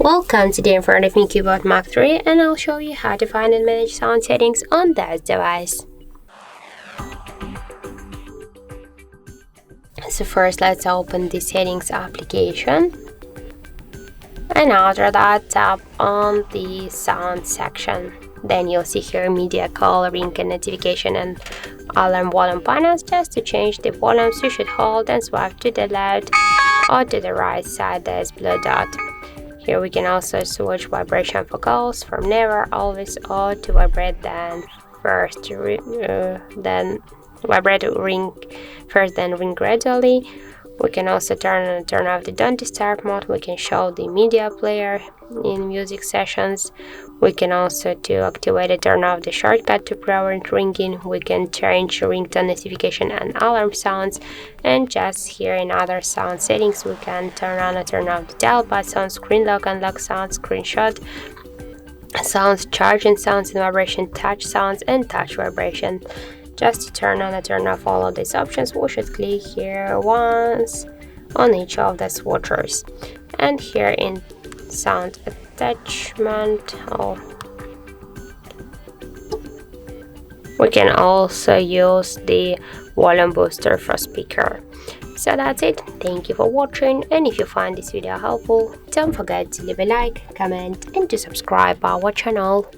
Welcome, today in front of me CUBOT Max 3 and I'll show you how to find and manage sound settings on this device. So first let's open the settings application, and after that tap on the sound section. Then you'll see here media, coloring and notification and alarm volume panels. Just to change the volumes you should hold and swipe to the left or to the right side. There's blue dot. Here we can also switch vibration vocals from never, always, or to vibrate, then vibrate, ring first, then ring gradually. We can also turn on and turn off the don't disturb mode. We can show the media player in music sessions. We can also activate and turn off the shortcut to prevent ringing. We can change ringtone notification and alarm sounds. And just here in other sound settings, we can turn on and turn off the dial pad sound, screen lock, unlock sounds, screenshot sounds, charging sounds and vibration, touch sounds, and touch vibration. Just to turn on and turn off all of these options, we should click here once on each of the switchers. And here in sound attachment, we can also use the volume booster for speaker. So that's it. Thank you for watching, and if you find this video helpful, don't forget to leave a like, comment and to subscribe our channel.